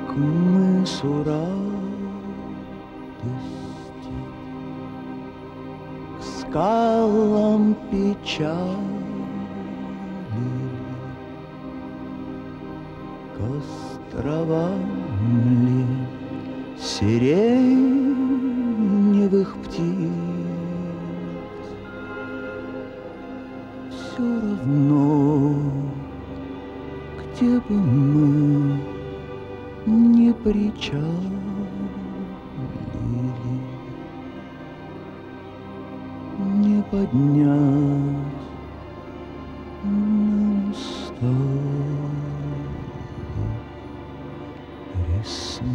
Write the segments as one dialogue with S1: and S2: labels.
S1: к мысу радости, к скалам печали, к островам ли сиреневых птиц. Все равно, где бы мы не причалили, не поднять нам с тобой ресниц.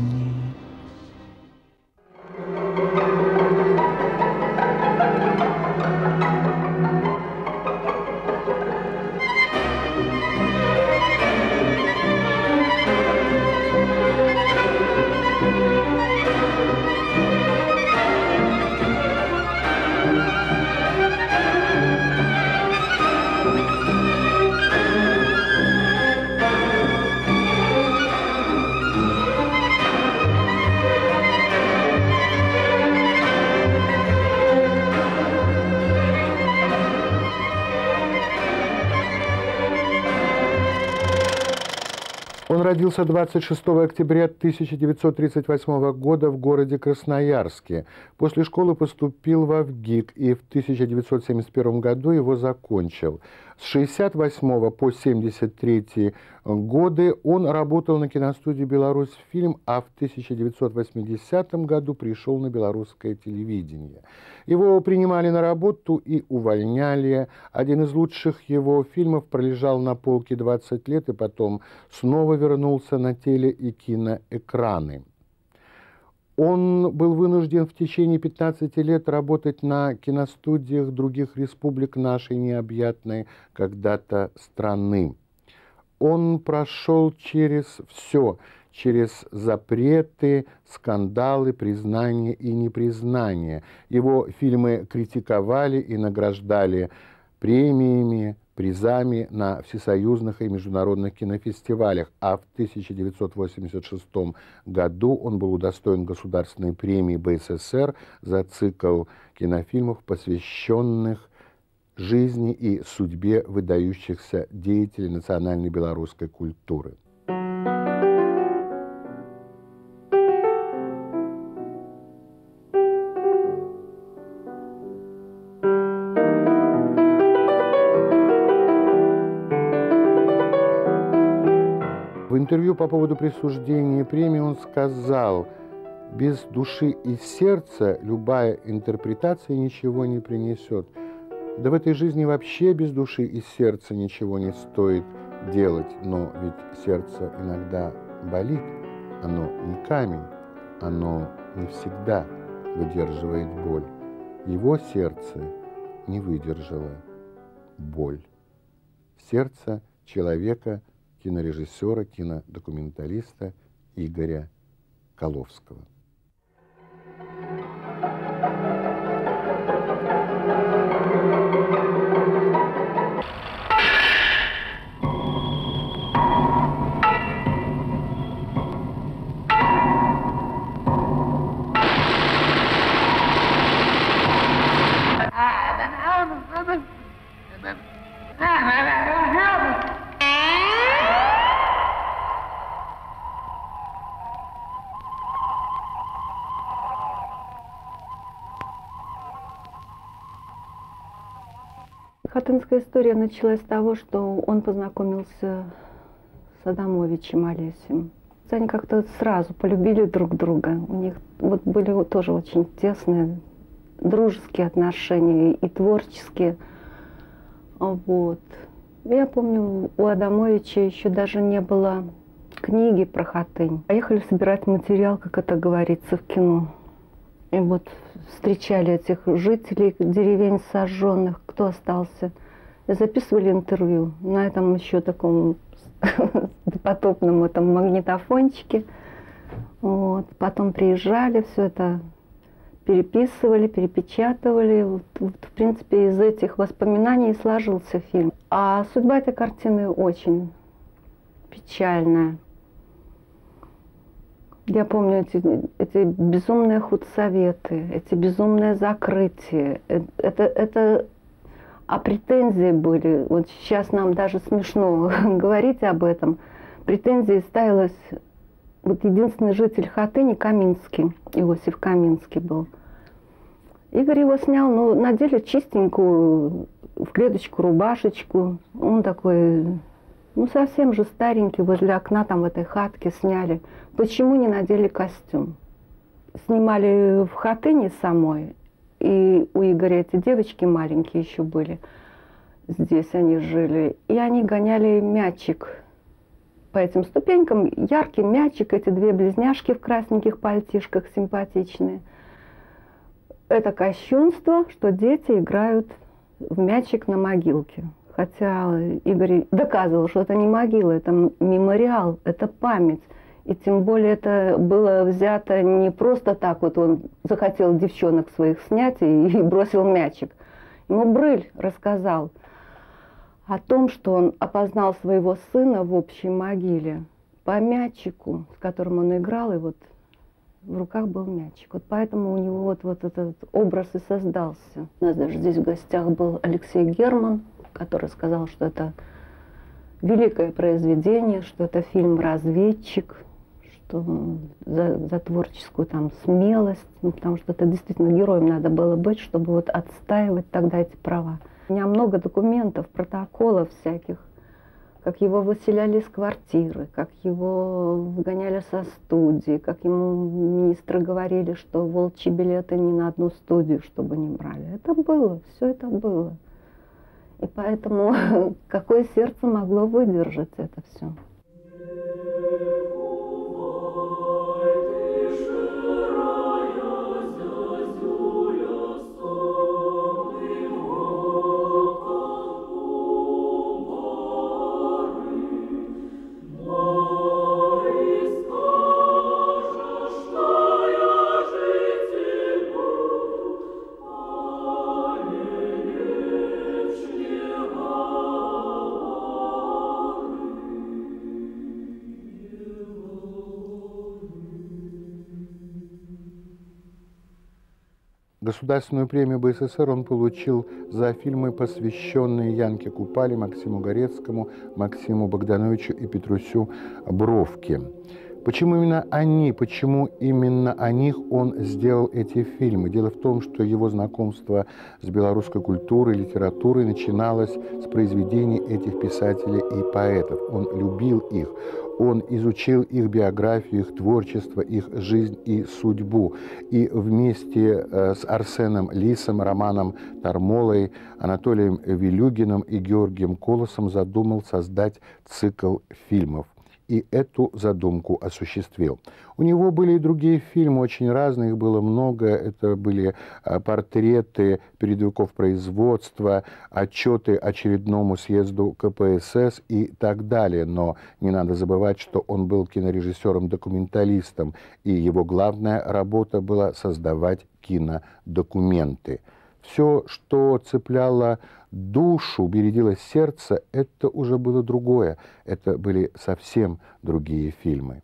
S2: Он родился 26 октября 1938 года в городе Красноярске. После школы поступил в ВГИК и в 1971 году его закончил. С 1968 по 1973 годы он работал на киностудии «Беларусьфильм», а в 1980 году пришел на белорусское телевидение. Его принимали на работу и увольняли. Один из лучших его фильмов пролежал на полке 20 лет и потом снова вернулся на теле- и киноэкраны. Он был вынужден в течение 15 лет работать на киностудиях других республик нашей необъятной когда-то страны. Он прошел через все, через запреты, скандалы, признания и непризнания. Его фильмы критиковали и награждали премиями, призами на всесоюзных и международных кинофестивалях, а в 1986 году он был удостоен Государственной премии БССР за цикл кинофильмов, посвященных жизни и судьбе выдающихся деятелей национальной белорусской культуры. В интервью по поводу присуждения премии он сказал: «Без души и сердца любая интерпретация ничего не принесет. Да в этой жизни вообще без души и сердца ничего не стоит делать. Но ведь сердце иногда болит. Оно не камень, оно не всегда выдерживает боль. Его сердце не выдержало боль». Сердце человека, кинорежиссера, кинодокументалиста Игоря Коловского.
S3: Хатынская история началась с того, что он познакомился с Адамовичем Олесем. Они как-то сразу полюбили друг друга. У них вот были тоже очень тесные дружеские отношения и творческие. Вот. Я помню, у Адамовича еще даже не было книги про Хатынь. Поехали собирать материал, как это говорится, в кино. И вот встречали этих жителей деревень сожженных, кто остался. И записывали интервью на этом еще таком допотопном этом магнитофончике. Вот. Потом приезжали, все это переписывали, перепечатывали. Вот, в принципе, из этих воспоминаний сложился фильм. А судьба этой картины очень печальная. Я помню эти безумные худсоветы, эти безумные закрытия. А претензии были, вот сейчас нам даже смешно говорить об этом, претензии ставилась, вот единственный житель Хатыни Каминский, Иосиф Каминский был. Игорь его снял, ну, надели чистенькую, в клеточку рубашечку, он такой, ну, совсем же старенький, возле окна там в этой хатке сняли. Почему не надели костюм? Снимали в Хатыни самой. И у Игоря эти девочки маленькие еще были. Здесь они жили. И они гоняли мячик по этим ступенькам. Яркий мячик, эти две близняшки в красненьких пальтишках симпатичные. Это кощунство, что дети играют в мячик на могилке. Хотя Игорь доказывал, что это не могила, это мемориал, это память. И тем более это было взято не просто так, вот он захотел девчонок своих снять и бросил мячик. Ему Брыль рассказал о том, что он опознал своего сына в общей могиле по мячику, с которым он играл, и вот в руках был мячик. Вот поэтому у него вот этот образ и создался. У нас даже здесь в гостях был Алексей Герман, который сказал, что это великое произведение, что это фильм «Разведчик», что за творческую там смелость, ну, потому что это действительно героем надо было быть, чтобы вот отстаивать тогда эти права. У меня много документов, протоколов всяких, как его выселяли из квартиры, как его выгоняли со студии, как ему министры говорили, что волчьи билеты ни на одну студию, чтобы не брали. Это было, все это было. И поэтому какое сердце могло выдержать это все?
S2: Государственную премию БССР он получил за фильмы, посвященные Янке Купали, Максиму Горецкому, Максиму Богдановичу и Петрусю Бровке. Почему именно они, почему именно о них он сделал эти фильмы? Дело в том, что его знакомство с белорусской культурой, литературой начиналось с произведений этих писателей и поэтов. Он любил их. Он изучил их биографию, их творчество, их жизнь и судьбу. И вместе с Арсеном Лисом, Романом Тармолой, Анатолием Вилюгиным и Георгием Колосом задумал создать цикл фильмов. И эту задумку осуществил. У него были и другие фильмы, очень разные, их было много. Это были портреты передовиков производства, отчеты очередному съезду КПСС и так далее. Но не надо забывать, что он был кинорежиссером-документалистом, и его главная работа была создавать кинодокументы. Все, что цепляло душу, бередило сердце, это уже было другое. Это были совсем другие фильмы.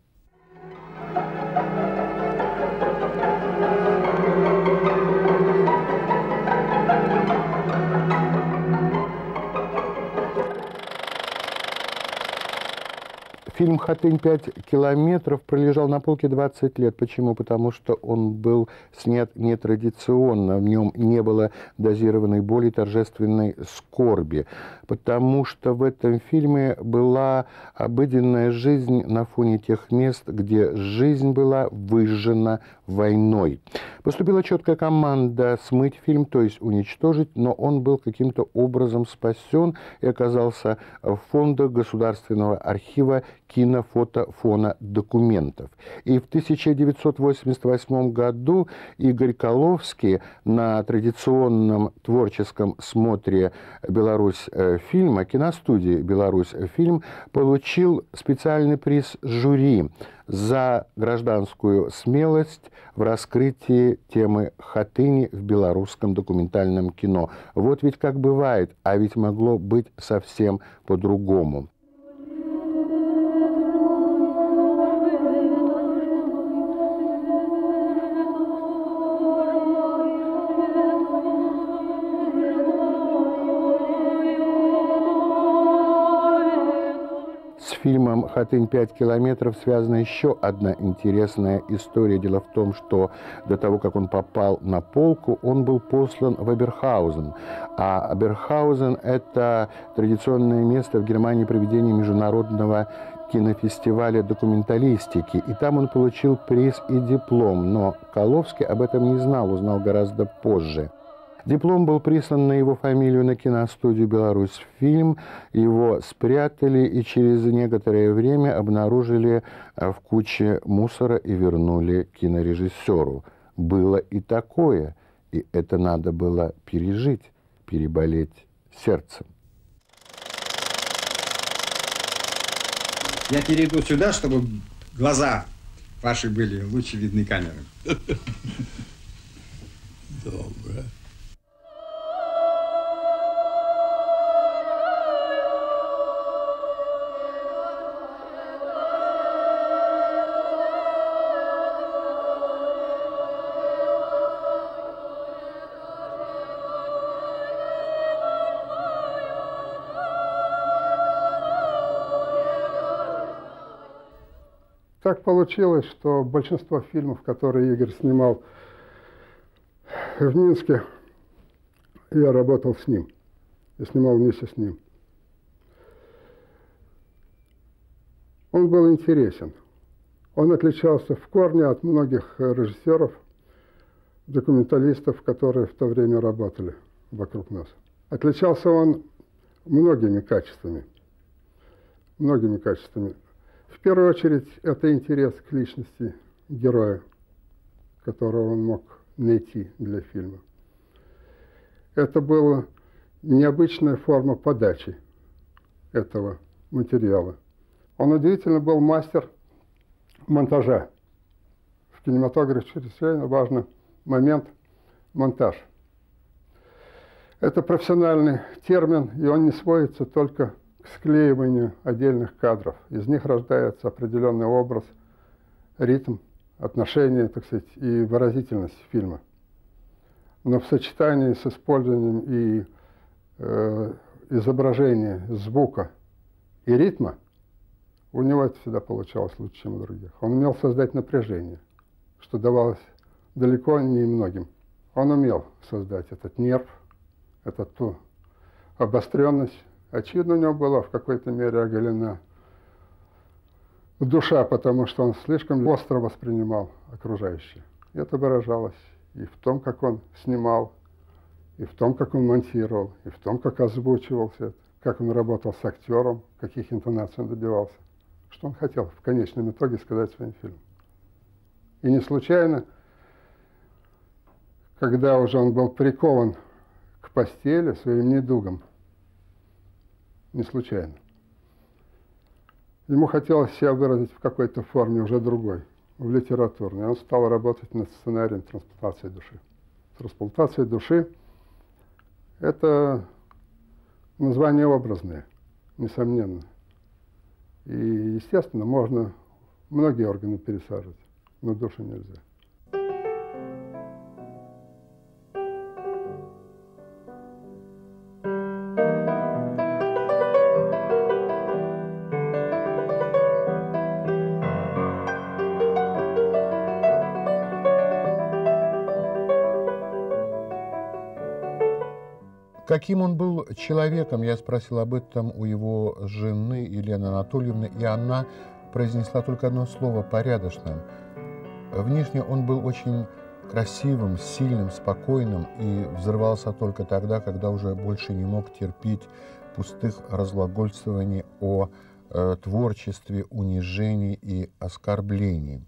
S2: Фильм «Хатынь 5 километров» пролежал на полке 20 лет. Почему? Потому что он был снят нетрадиционно. В нем не было дозированной боли, торжественной скорби. Потому что в этом фильме была обыденная жизнь на фоне тех мест, где жизнь была выжжена войной. Поступила четкая команда смыть фильм, то есть уничтожить, но он был каким-то образом спасен и оказался в фондах Государственного архива кинофотофона документов. И в 1988 году Игорь Коловский на традиционном творческом смотре «Беларусь фильма» киностудии «Беларусь фильм» получил специальный приз жюри за гражданскую смелость в раскрытии темы Хатыни в белорусском документальном кино. Вот ведь как бывает, а ведь могло быть совсем по-другому. фильмом «Хатынь 5 километров» связана еще одна интересная история. Дело в том, что до того, как он попал на полку, он был послан в Оберхаузен. А Оберхаузен – это традиционное место в Германии проведения международного кинофестиваля документалистики. И там он получил приз и диплом. Но Коловский об этом не знал, узнал гораздо позже. Диплом был прислан на его фамилию на киностудию «Беларусьфильм». Его спрятали и через некоторое время обнаружили в куче мусора и вернули кинорежиссеру. Было и такое, и это надо было пережить, переболеть сердцем.
S4: Я перейду сюда, чтобы глаза ваши были лучше видны камеры.
S1: Добре.
S5: Так получилось, что большинство фильмов, которые Игорь снимал в Минске, я работал с ним. Я снимал вместе с ним. Он был интересен. Он отличался в корне от многих режиссеров, документалистов, которые в то время работали вокруг нас. Отличался он многими качествами. Многими качествами. В первую очередь, это интерес к личности героя, которого он мог найти для фильма. Это была необычная форма подачи этого материала. Он удивительно был мастер монтажа. В кинематографе чрезвычайно важный момент – монтаж. Это профессиональный термин, и он не сводится только к склеиванию отдельных кадров. Из них рождается определенный образ, ритм, отношения, так сказать, и выразительность фильма. Но в сочетании с использованием и изображения, звука и ритма у него это всегда получалось лучше, чем у других. Он умел создать напряжение, что давалось далеко не многим. Он умел создать этот нерв, эту обостренность. Очевидно, у него была в какой-то мере оголена душа, потому что он слишком остро воспринимал окружающее. И это выражалось и в том, как он снимал, и в том, как он монтировал, и в том, как озвучивался, как он работал с актером, каких интонаций он добивался, что он хотел в конечном итоге сказать своим фильмом. И не случайно, когда уже он был прикован к постели своим недугом, не случайно. Ему хотелось себя выразить в какой-то форме уже другой, в литературной. Он стал работать над сценарием трансплантации души. Трансплантация души – это название образное, несомненно. И, естественно, можно многие органы пересаживать, но душу нельзя.
S2: Каким он был человеком, я спросил об этом у его жены Елены Анатольевны, и она произнесла только одно слово – порядочным. Внешне он был очень красивым, сильным, спокойным и взрывался только тогда, когда уже больше не мог терпеть пустых разглагольствований о творчестве, унижении и оскорблении.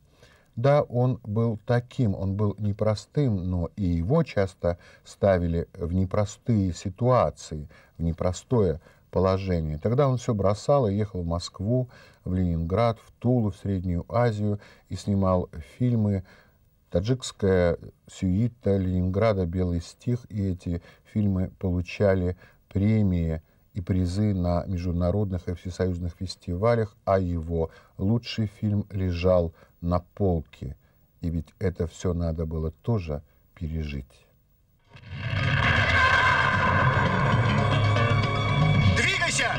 S2: Да, он был таким, он был непростым, но и его часто ставили в непростые ситуации, в непростое положение. Тогда он все бросал и ехал в Москву, в Ленинград, в Тулу, в Среднюю Азию и снимал фильмы «Таджикская сюита», «Ленинграда», «Белый стих», и эти фильмы получали премии и призы на международных и всесоюзных фестивалях, а его лучший фильм лежал на полке. И ведь это все надо было тоже пережить.
S6: Двигайся!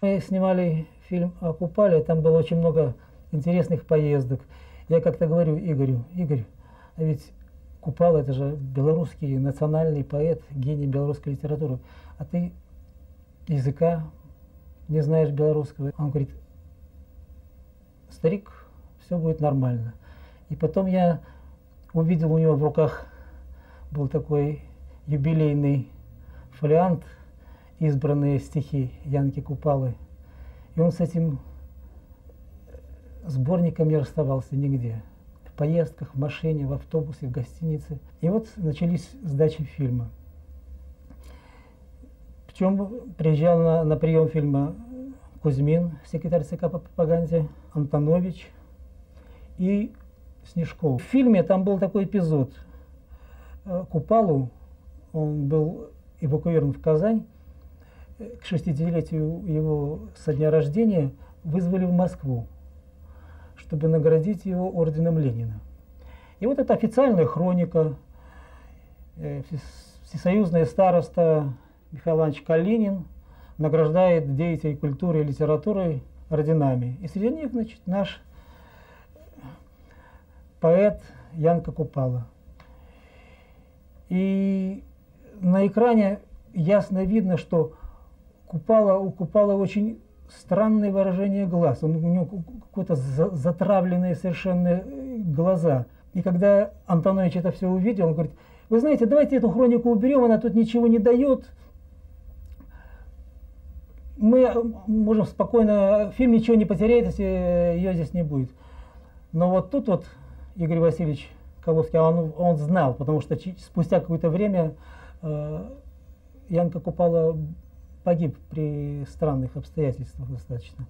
S6: Мы снимали фильм о Купале, там было очень много интересных поездок. Я как-то говорю Игорю: Игорь, а ведь Купала — это же белорусский национальный поэт, гений белорусской литературы, а ты языка не знаешь белорусского. Он говорит: старик, все будет нормально. И потом я увидел у него в руках был такой юбилейный фолиант, избранные стихи Янки Купалы. И он с этим сборником не расставался нигде. В поездках, в машине, в автобусе, в гостинице. И вот начались сдачи фильма. Причем приезжал на прием фильма Кузьмин, секретарь ЦК по пропаганде, Антонович и Снежков. В фильме там был такой эпизод. Купалу, он был эвакуирован в Казань, к 60-летию его со дня рождения вызвали в Москву, чтобы наградить его орденом Ленина. И вот эта официальная хроника, всесоюзный староста Михаил Иванович Калинин награждает деятелей культуры и литературы орденами. И среди них, значит, наш поэт Янка Купала. И на экране ясно видно, что у Купала очень странное выражение глаз. У него какое-то затравленные совершенно глаза. И когда Антонович это все увидел, он говорит: вы знаете, давайте эту хронику уберем, она тут ничего не дает. Мы можем спокойно, фильм ничего не потеряет, если ее здесь не будет. Но вот тут вот Игорь Васильевич Коловский, он знал, потому что спустя какое-то время Янка Купала погиб при странных обстоятельствах достаточно.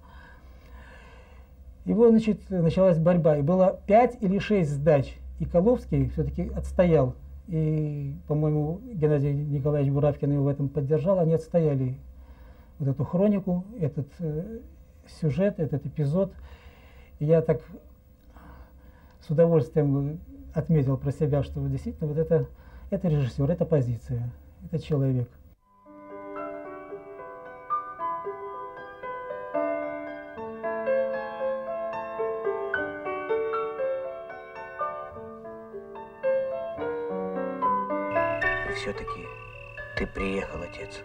S6: Его, значит, началась борьба, и было 5 или 6 сдач, и Коловский все-таки отстоял, и, по-моему, Геннадий Николаевич Буравкин его в этом поддержал, они отстояли вот эту хронику, этот сюжет, этот эпизод. И я так с удовольствием отметил про себя, что действительно вот это режиссер, это позиция, это человек.
S7: И все-таки ты приехал, отец.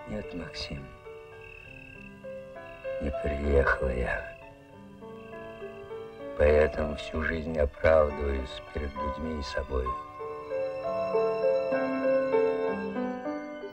S8: Нет, Максим, не приехал я. Поэтому всю жизнь оправдываюсь перед людьми и собой.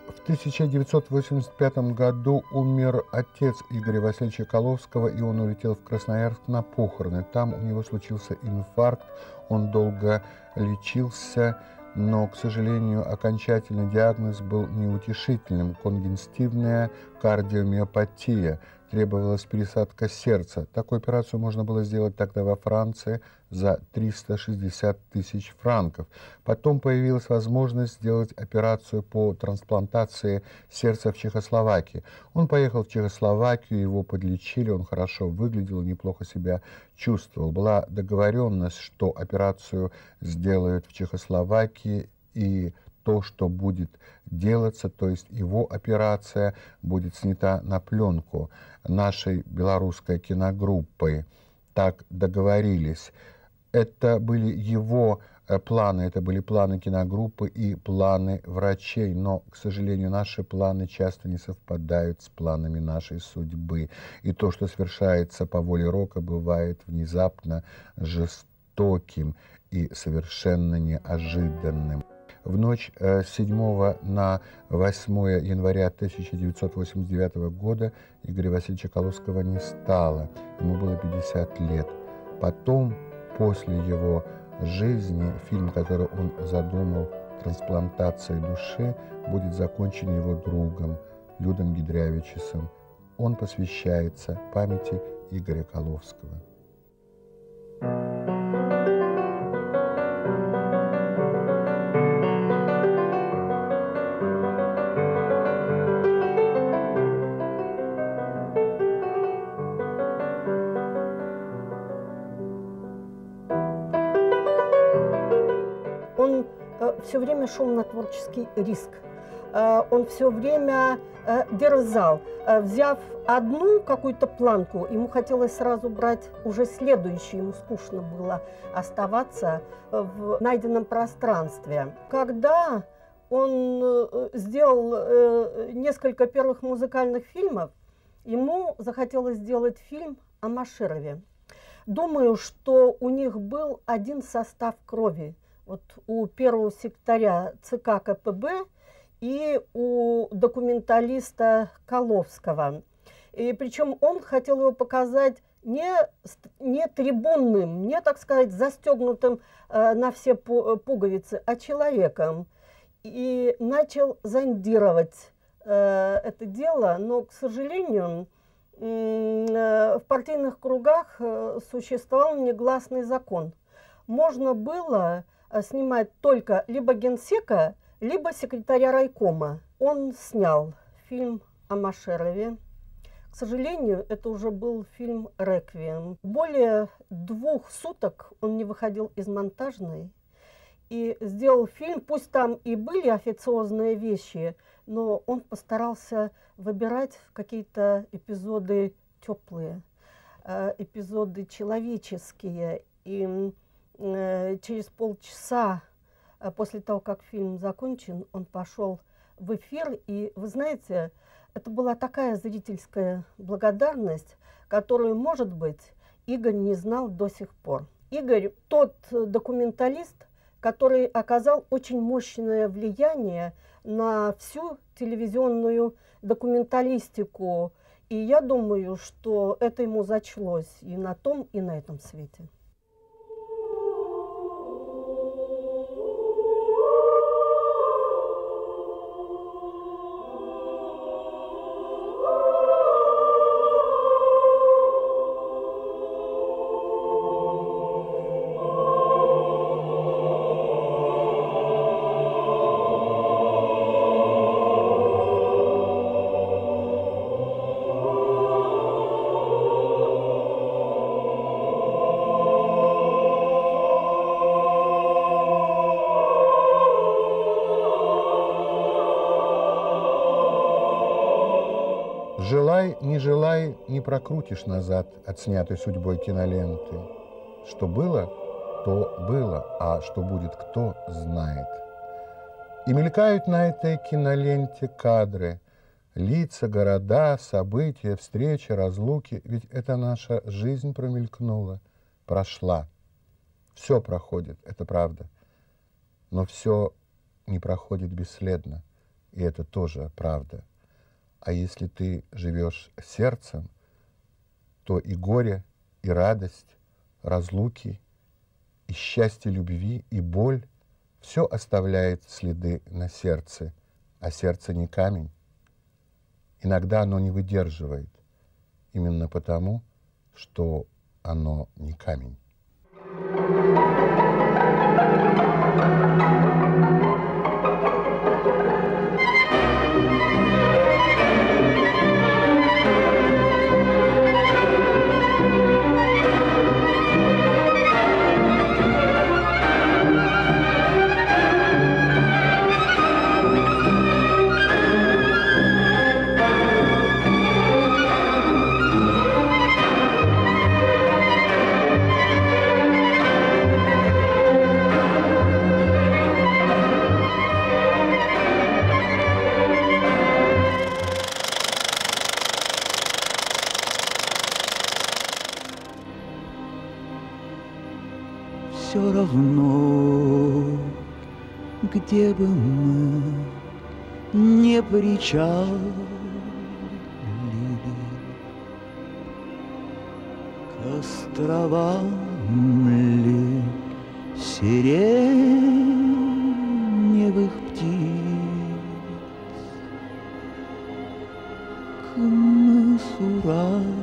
S2: В 1985 году умер отец Игоря Васильевича Коловского, и он улетел в Красноярск на похороны. Там у него случился инфаркт, он долго лечился, но, к сожалению, окончательный диагноз был неутешительным – конгестивная кардиомиопатия. Требовалась пересадка сердца. Такую операцию можно было сделать тогда во Франции за 360 тысяч франков. Потом появилась возможность сделать операцию по трансплантации сердца в Чехословакии. Он поехал в Чехословакию, его подлечили, он хорошо выглядел, неплохо себя чувствовал. Была договоренность, что операцию сделают в Чехословакии, и то, что будет делаться, то есть его операция, будет снята на пленку нашей белорусской киногруппой. Так договорились. Это были его планы, это были планы киногруппы и планы врачей, но, к сожалению, наши планы часто не совпадают с планами нашей судьбы. И то, что совершается по воле рока, бывает внезапно жестоким и совершенно неожиданным. В ночь с 7 на 8 января 1989 года Игоря Васильевича Коловского не стало. Ему было 50 лет. Потом, после его жизни, фильм, который он задумал, «Трансплантация души», будет закончен его другом Людом Гидрявичесом. Он посвящается памяти Игоря Коловского.
S9: Все время шел на творческий риск. он все время дерзал. Взяв одну какую-то планку, ему хотелось сразу брать уже следующую, ему скучно было оставаться в найденном пространстве. Когда он сделал несколько первых музыкальных фильмов, ему захотелось сделать фильм о Машерове. Думаю, что у них был один состав крови. Вот у первого секретаря ЦК КПБ и у документалиста Коловского. И причем он хотел его показать не трибунным, не, так сказать, застегнутым на все пуговицы, а человеком. И начал зондировать это дело, но, к сожалению, в партийных кругах существовал негласный закон. Можно было снимать только либо генсека, либо секретаря райкома. Он снял фильм о Машерове. К сожалению, это уже был фильм «Реквием». Более 2 суток он не выходил из монтажной и сделал фильм. Пусть там и были официозные вещи, но он постарался выбирать какие-то эпизоды теплые, эпизоды человеческие. И через полчаса после того, как фильм закончен, он пошел в эфир. И вы знаете, это была такая зрительская благодарность, которую, может быть, Игорь не знал до сих пор. Игорь – тот документалист, который оказал очень мощное влияние на всю телевизионную документалистику. И я думаю, что это ему зачлось и на том, и на этом свете.
S2: Желай, не прокрутишь назад отснятой судьбой киноленты. Что было, то было, а что будет, кто знает. И мелькают на этой киноленте кадры, лица, города, события, встречи, разлуки. Ведь это наша жизнь промелькнула, прошла. Все проходит, это правда. Но все не проходит бесследно, и это тоже правда. А если ты живешь сердцем, то и горе, и радость, разлуки, и счастье любви, и боль — все оставляет следы на сердце, а сердце не камень. Иногда оно не выдерживает, именно потому, что оно не камень.
S1: Все равно, где бы мы не причалили, к островам ли сиреневых птиц, к мысу радости,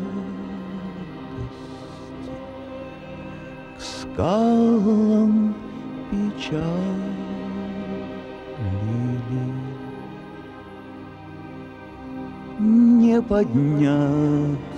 S1: к скалам печали. Не поднять